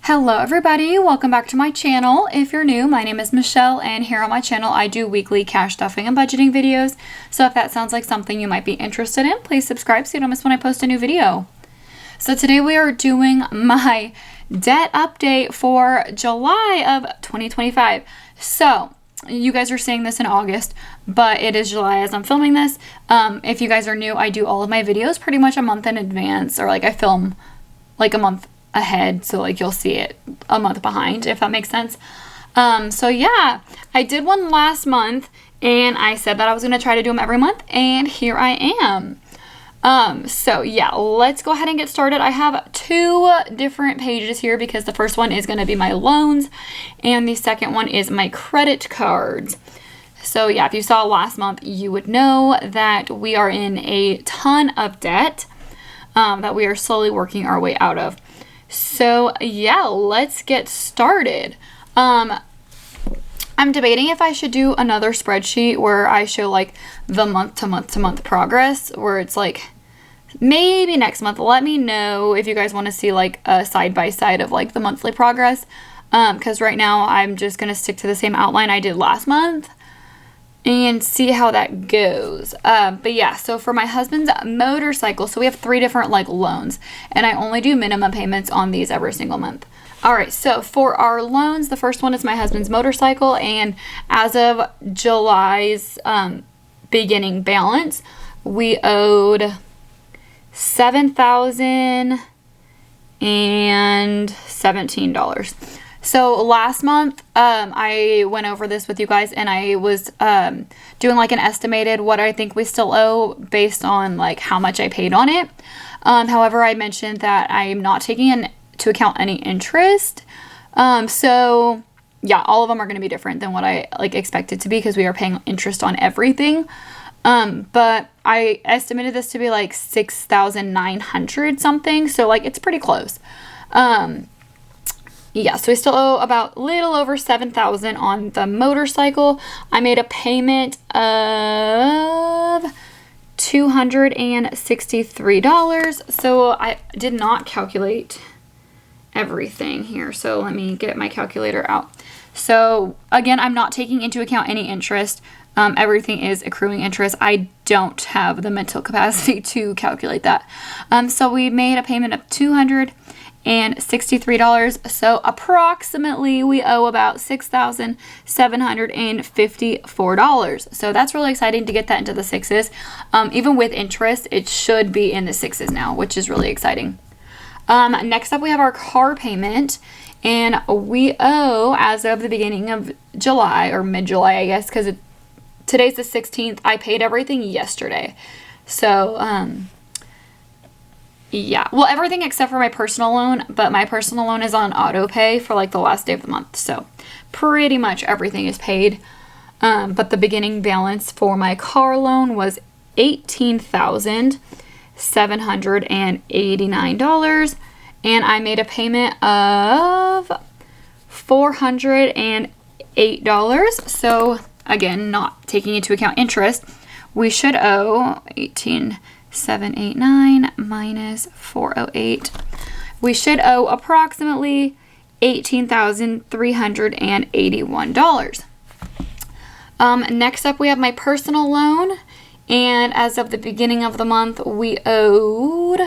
Hello everybody, welcome back to my channel. If you're new, my name is Michelle and here on my channel I do weekly cash stuffing and budgeting videos. So if that sounds like something you might be interested in, please subscribe so you don't miss when I post a new video. So today we are doing my debt update for July of 2025. So you guys are seeing this in August, but it is July as I'm filming this. If you guys are new, I do all of my videos pretty much a month in advance, or like I film like a month ahead, so like you'll see it a month behind, if that makes sense. So yeah, I did one last month and I said that I was going to try to do them every month, and here I am. So yeah, let's go ahead and get started. I have two different pages here because the first one is going to be my loans and the second one is my credit cards. So yeah, if you saw last month, you would know that we are in a ton of debt that we are slowly working our way out of. So yeah, let's get started. I'm debating if I should do another spreadsheet where I show like the month to month progress, where it's like maybe next month. Let me know if you guys want to see like a side by side of like the monthly progress, because right now I'm just gonna stick to the same outline I did last month and see how that goes. But yeah, so for my husband's motorcycle, so we have 3 different like loans, and I only do minimum payments on these every single month. All right, so for our loans, the first one is my husband's motorcycle, and as of July's beginning balance, we owed $7,017. So last month, I went over this with you guys, and I was doing like an estimated what I think we still owe based on like how much I paid on it. However, I mentioned that I'm not taking into account any interest. So yeah, all of them are going to be different than what I like expected to be because we are paying interest on everything. But I estimated this to be like 6,900 something. So like it's pretty close. Yeah, so we still owe about little over 7,000 on the motorcycle. I made a payment of $263. So I did not calculate everything here. So let me get my calculator out. So again, I'm not taking into account any interest. Everything is accruing interest. I don't have the mental capacity to calculate that. So we made a payment of $263. So approximately we owe about $6,754. So that's really exciting to get that into the sixes. Even with interest, it should be in the sixes now, which is really exciting. Next up, we have our car payment, and we owe, as of the beginning of July, or mid-July, I guess, because today's the 16th. I paid everything yesterday. So, yeah, well, everything except for my personal loan, but my personal loan is on auto pay for like the last day of the month. So pretty much everything is paid. But the beginning balance for my car loan was $18,789. And I made a payment of $408. So again, not taking into account interest, we should owe $18,789 minus $408. We should owe approximately $18,381. Next up, we have my personal loan, and as of the beginning of the month, we owed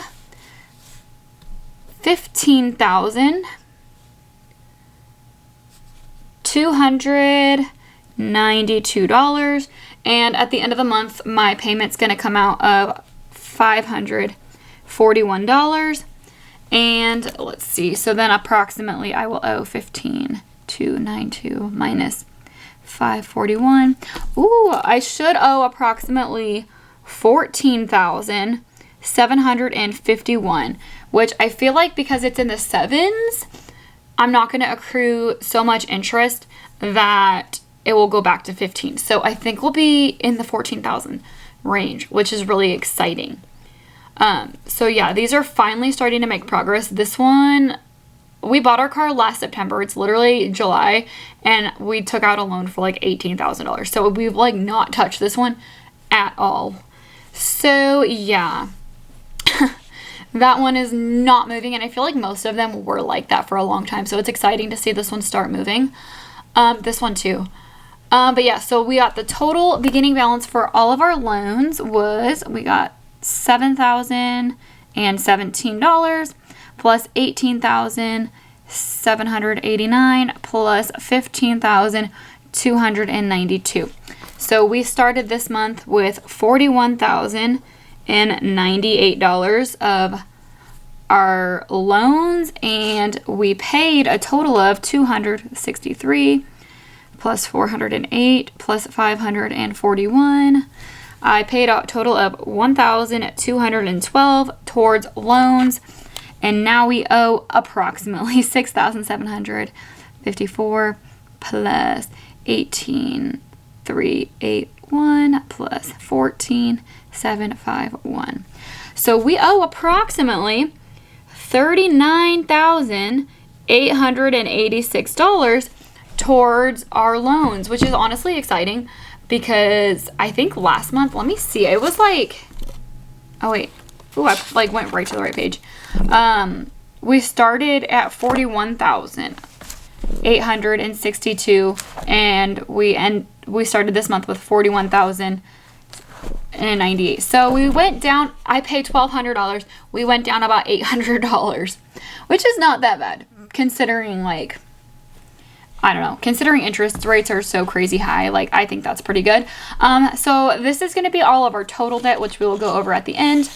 $15,292. And at the end of the month, my payment's going to come out of $541. And let's see, so then approximately I will owe $15,292 minus $541. Ooh, I should owe approximately $14,751, which I feel like because it's in the sevens, I'm not going to accrue so much interest that it will go back to 15. So I think we'll be in the 14,000 range, which is really exciting. So yeah, these are finally starting to make progress. This one, we bought our car last September. It's literally July, and we took out a loan for like $18,000. So we've like not touched this one at all. So yeah, That one is not moving, and I feel like most of them were like that for a long time, so it's exciting to see this one start moving. This one too. But yeah, so we got the total beginning balance for all of our loans was, we got $7,017 plus $18,789 plus $15,292. So we started this month with $41,098 of our loans, and we paid a total of $263 plus $408 plus $541. I paid a total of $1,212 towards loans, and now we owe approximately $6,754 plus $18,381 plus $14,751. So we owe approximately $39,886 towards our loans, which is honestly exciting because I think last month, let me see, it was like, oh wait, ooh, I like went right to the right page. We started at 41,862 and we started this month with 41,098. So we went down, I paid $1,200. We went down about $800, which is not that bad considering, like, I don't know, considering interest rates are so crazy high. Like, I think that's pretty good. So this is going to be all of our total debt, which we will go over at the end.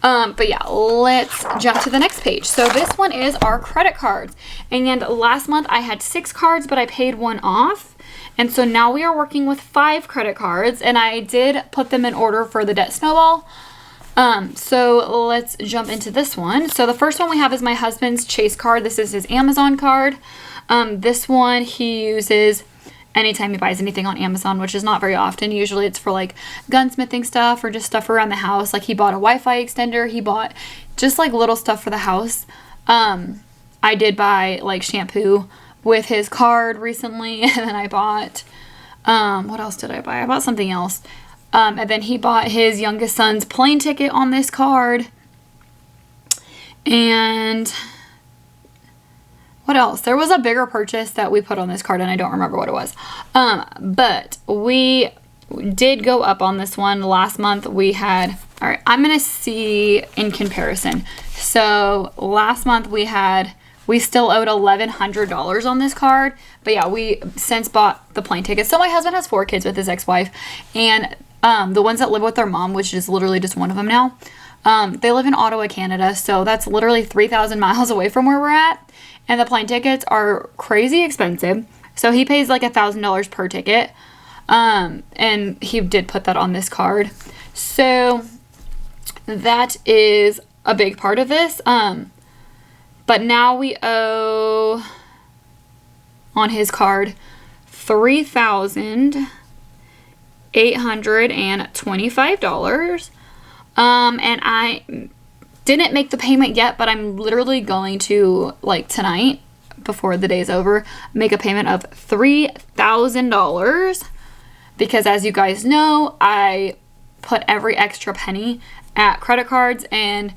But yeah, let's jump to the next page. So this one is our credit cards. And last month I had 6 cards, but I paid one off. And so now we are working with 5 credit cards, and I did put them in order for the debt snowball. So let's jump into this one. So the first one we have is my husband's Chase card. This is his Amazon card. This one he uses anytime he buys anything on Amazon, which is not very often. Usually it's for like gunsmithing stuff or just stuff around the house. Like he bought a Wi-Fi extender. He bought just like little stuff for the house. I did buy like shampoo with his card recently, and then I bought, what else did I buy? I bought something else. And then he bought his youngest son's plane ticket on this card. And what else? There was a bigger purchase that we put on this card, and I don't remember what it was. But we did go up on this one. Last month we had, all right, I'm going to see in comparison. So last month we still owed $1,100 on this card. But yeah, we since bought the plane tickets. So my husband has 4 kids with his ex-wife, and the ones that live with their mom, which is literally just one of them now, they live in Ottawa, Canada. So that's literally 3,000 miles away from where we're at. And the plane tickets are crazy expensive. So he pays like $1,000 per ticket. And he did put that on this card. So that is a big part of this. But now we owe on his card $3,825. And I didn't make the payment yet, but I'm literally going to, like, tonight before the day's over, make a payment of $3,000 because, as you guys know, I put every extra penny at credit cards, and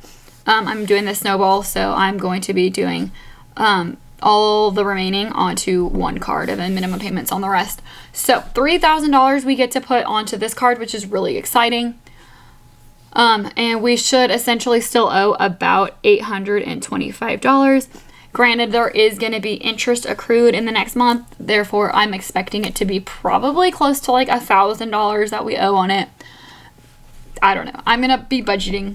I'm doing the snowball, so I'm going to be doing all the remaining onto one card and then minimum payments on the rest. So $3,000 we get to put onto this card, which is really exciting. And we should essentially still owe about $825. Granted, there is going to be interest accrued in the next month. Therefore, I'm expecting it to be probably close to like $1,000 that we owe on it. I don't know. I'm going to be budgeting,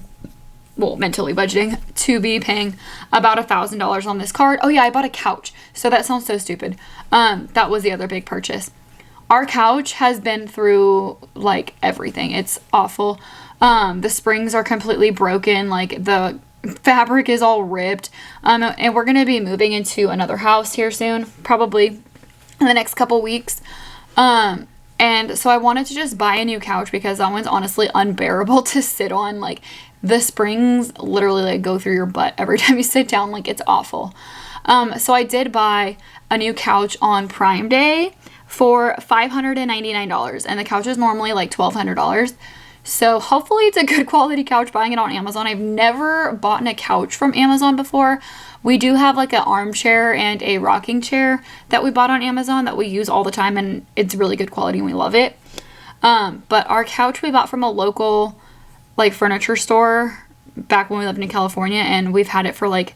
well, mentally budgeting to be paying about $1,000 on this card. Oh yeah, I bought a couch. So that sounds so stupid. That was the other big purchase. Our couch has been through like everything. It's awful. The springs are completely broken. Like the fabric is all ripped. And we're going to be moving into another house here soon, probably in the next couple weeks. And so I wanted to just buy a new couch because that one's honestly unbearable to sit on. Like the springs literally like go through your butt every time you sit down. Like it's awful. So I did buy a new couch on Prime Day for $599, and the couch is normally like $1,200. So hopefully it's a good quality couch buying it on Amazon. I've never bought a couch from Amazon before. We do have like an armchair and a rocking chair that we bought on Amazon that we use all the time, and it's really good quality and we love it. But our couch we bought from a local like furniture store back when we lived in California, and we've had it for like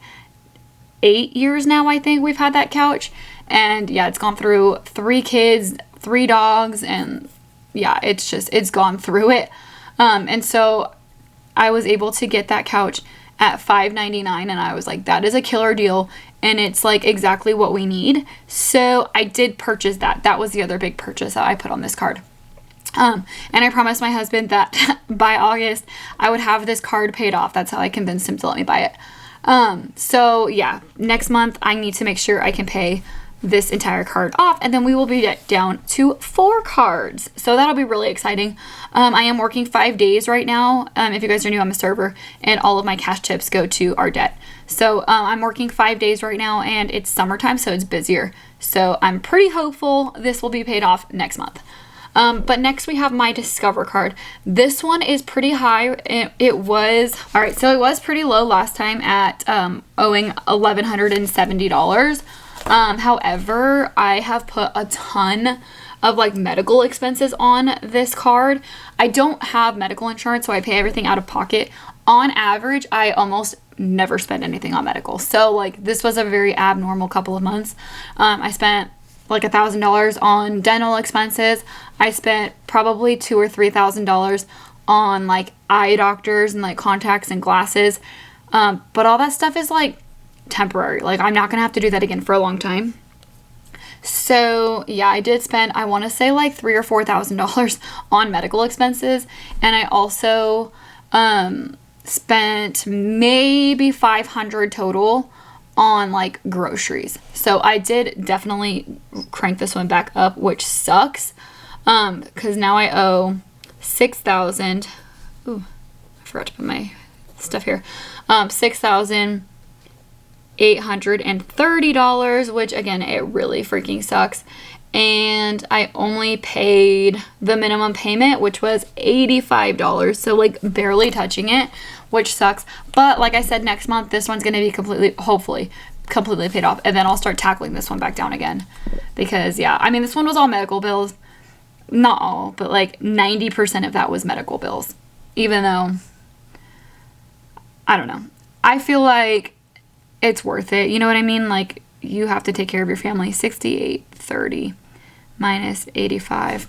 8 years now, I think we've had that couch. And yeah, it's gone through 3 kids, 3 dogs, and yeah, it's gone through it. And so I was able to get that couch at $5.99, and I was like, that is a killer deal, and it's like exactly what we need. So I did purchase that. That was the other big purchase that I put on this card. And I promised my husband that by August I would have this card paid off. That's how I convinced him to let me buy it. So yeah, next month I need to make sure I can pay this entire card off, and then we will be down to 4 cards. So that'll be really exciting. I am working 5 days right now. If you guys are new, I'm a server, and all of my cash tips go to our debt. So I'm working 5 days right now, and it's summertime, so it's busier. So I'm pretty hopeful this will be paid off next month. But next we have my Discover card. This one is pretty high. It was pretty low last time at owing $1,170. However, I have put a ton of like medical expenses on this card. I don't have medical insurance, so I pay everything out of pocket. On average, I almost never spend anything on medical. So like this was a very abnormal couple of months. I spent like $1,000 on dental expenses. I spent probably $2,000 or $3,000 on like eye doctors and like contacts and glasses. But all that stuff is like temporary. Like I'm not gonna have to do that again for a long time. So yeah, I did spend, I want to say like $3,000 or $4,000 on medical expenses, and I also spent maybe $500 total on like groceries. So I did definitely crank this one back up, which sucks, because now I owe $6,000. Ooh, I forgot to put my stuff here. $6,830, which again, it really freaking sucks. And I only paid the minimum payment, which was $85. So like barely touching it, which sucks. But like I said, next month, this one's going to be hopefully completely paid off. And then I'll start tackling this one back down again. Because yeah, I mean, this one was all medical bills. Not all, but like 90% of that was medical bills. Even though, I don't know. I feel like it's worth it. You know what I mean? Like you have to take care of your family. $6,830 minus $85.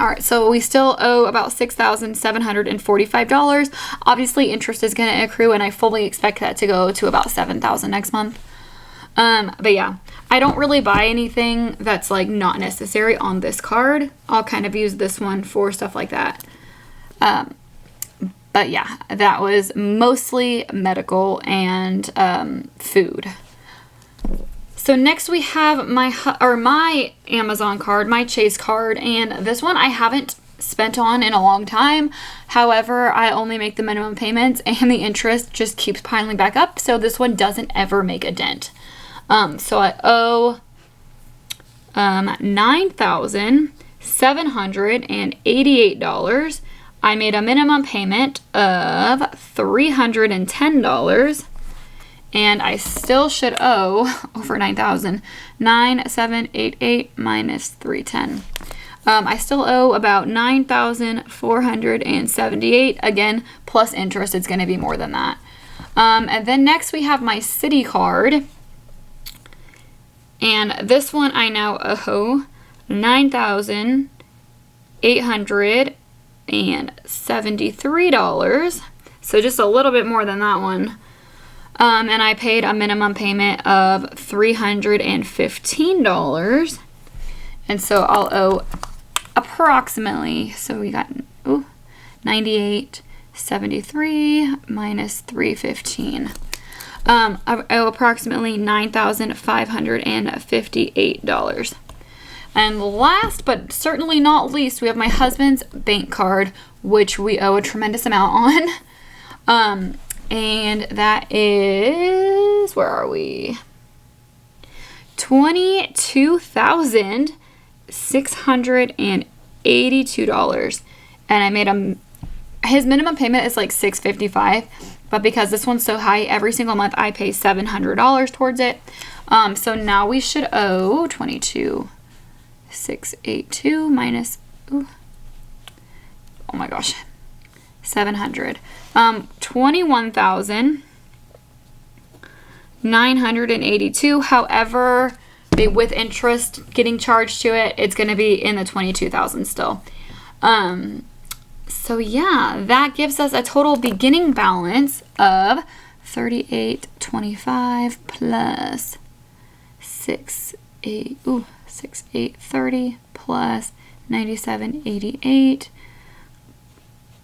All right, so we still owe about $6,745. Obviously, interest is going to accrue, and I fully expect that to go to about $7,000 next month. But yeah, I don't really buy anything that's like not necessary on this card. I'll kind of use this one for stuff like that. But yeah, that was mostly medical and food. So next we have my Amazon card, my Chase card, and this one I haven't spent on in a long time. However, I only make the minimum payments, and the interest just keeps piling back up, so this one doesn't ever make a dent. So I owe $9,788. I made a minimum payment of $310. And I still should owe over $9,000. 9,788 minus 310. I still owe about $9,478. Again, plus interest, it's going to be more than that. And then next we have my Citi card. And this one I now owe $9,873. So just a little bit more than that one. And I paid a minimum payment of $315. And so I'll owe approximately, so we got $98.73 minus $315. I owe approximately $9,558. And last but certainly not least, we have my husband's bank card, which we owe a tremendous amount on. And that is, where are we? $22,682. And I made a his minimum payment is like $655, but because this one's so high, every single month I pay $700 towards it. So now we should owe 22,682 minus, ooh, oh my gosh, 700. 21,982. However, with interest getting charged to it, it's going to be in the 22,000 still. So yeah, that gives us a total beginning balance of 3825 plus 6830 plus 9788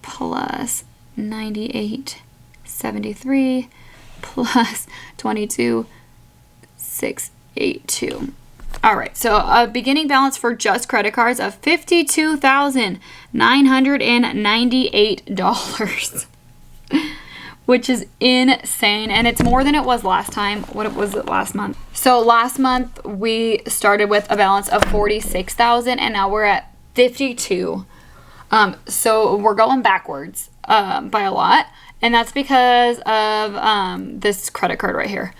plus 9873 plus 22,682. All right, so a beginning balance for just credit cards of $52,998, which is insane, and it's more than it was last time. What was it last month? So last month we started with a balance of 46,000, and now we're at 52. So we're going backwards by a lot, and that's because of this credit card right here.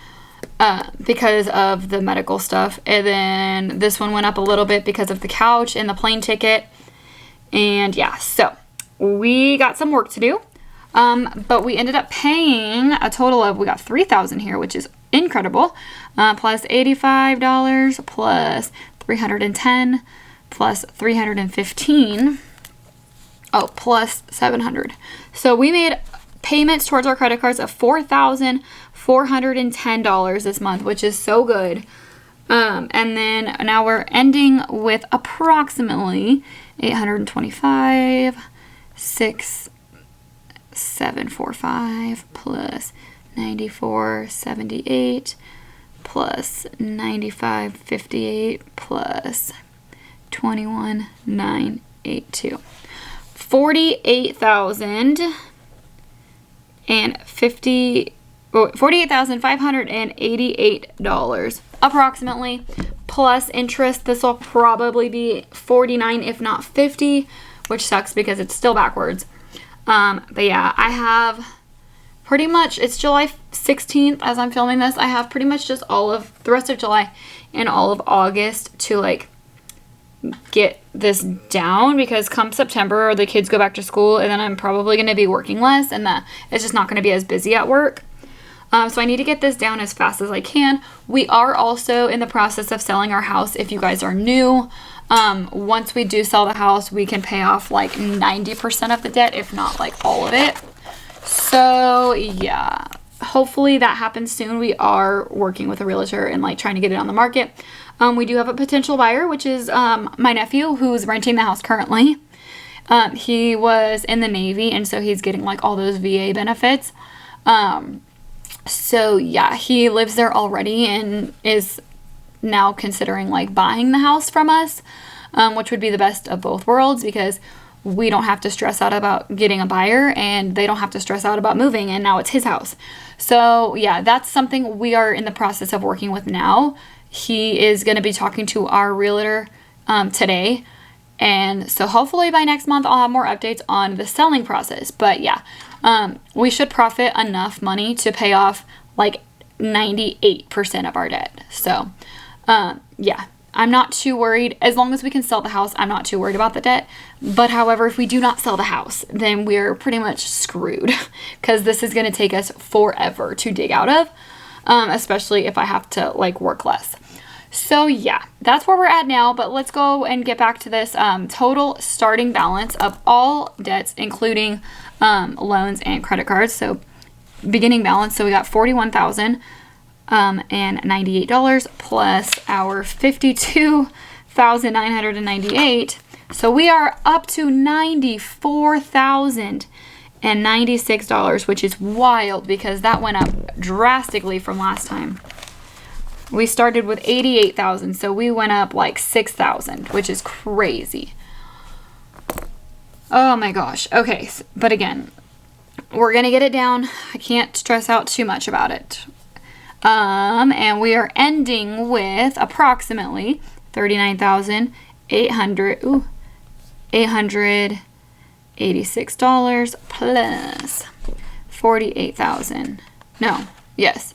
Because of the medical stuff, and then this one went up a little bit because of the couch and the plane ticket, and yeah, so we got some work to do, but we ended up paying a total of, we got $3,000 here, which is incredible, plus $85 plus $310 plus $315, oh, plus $700. So we made payments towards our credit cards of $4,410 this month, which is so good. And then now we're ending with approximately 825, 6,745 plus 9478 plus 9558 plus 21,982. $48,588 approximately, plus interest. This will probably be 49 if not 50, which sucks because it's still backwards. But yeah, I have pretty much, it's July 16th as I'm filming this. I have pretty much just all of the rest of July and all of August to like get this down, because come September the kids go back to school, and then I'm probably going to be working less, and that it's just not going to be as busy at work. So I need to get this down as fast as I can. We are also in the process of selling our house. If you guys are new, once we do sell the house, we can pay off like 90% of the debt, if not like all of it. So yeah, hopefully that happens soon. We are working with a realtor and like trying to get it on the market. We do have a potential buyer, which is my nephew, who's renting the house currently. He was in the Navy, and so he's getting like all those VA benefits. So yeah, he lives there already and is now considering like buying the house from us, which would be the best of both worlds, because we don't have to stress out about getting a buyer, and they don't have to stress out about moving, and now it's his house. So yeah, that's something we are in the process of working with now. He is going to be talking to our realtor today, and so hopefully by next month I'll have more updates on the selling process. But yeah, we should profit enough money to pay off like 98% of our debt. So yeah, I'm not too worried. As long as we can sell the house, I'm not too worried about the debt. But however, if we do not sell the house, then we're pretty much screwed, because this is going to take us forever to dig out of, especially if I have to like work less. So yeah, that's where we're at now, but let's go and get back to this total starting balance of all debts, including loans and credit cards. So beginning balance, so we got $41,098 plus our $52,998. So we are up to $94,096, which is wild because that went up drastically from last time. We started with 88,000, so we went up like 6,000, which is crazy. Oh my gosh. Okay, but again, we're gonna get it down. I can't stress out too much about it. And we are ending with approximately 39,800. $86 plus 48,000. No, yes,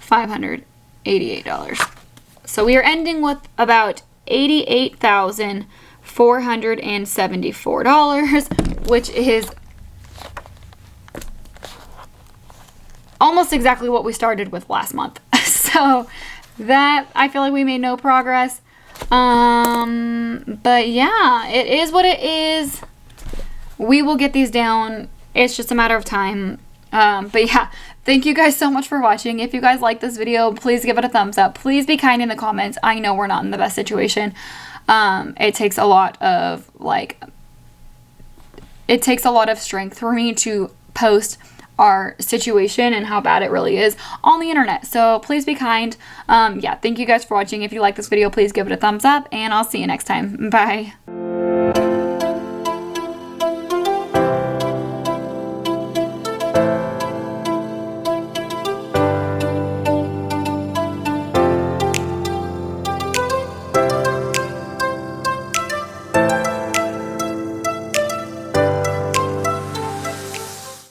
$588. So we are ending with about $88,474, which is almost exactly what we started with last month. So that, I feel like we made no progress. But yeah, it is what it is. We will get these down. It's just a matter of time. But yeah, thank you guys so much for watching. If you guys like this video, please give it a thumbs up. Please be kind in the comments. I know we're not in the best situation. It takes a lot of strength for me to post our situation and how bad it really is on the internet. So please be kind. Yeah, thank you guys for watching. If you like this video, please give it a thumbs up, and I'll see you next time. Bye.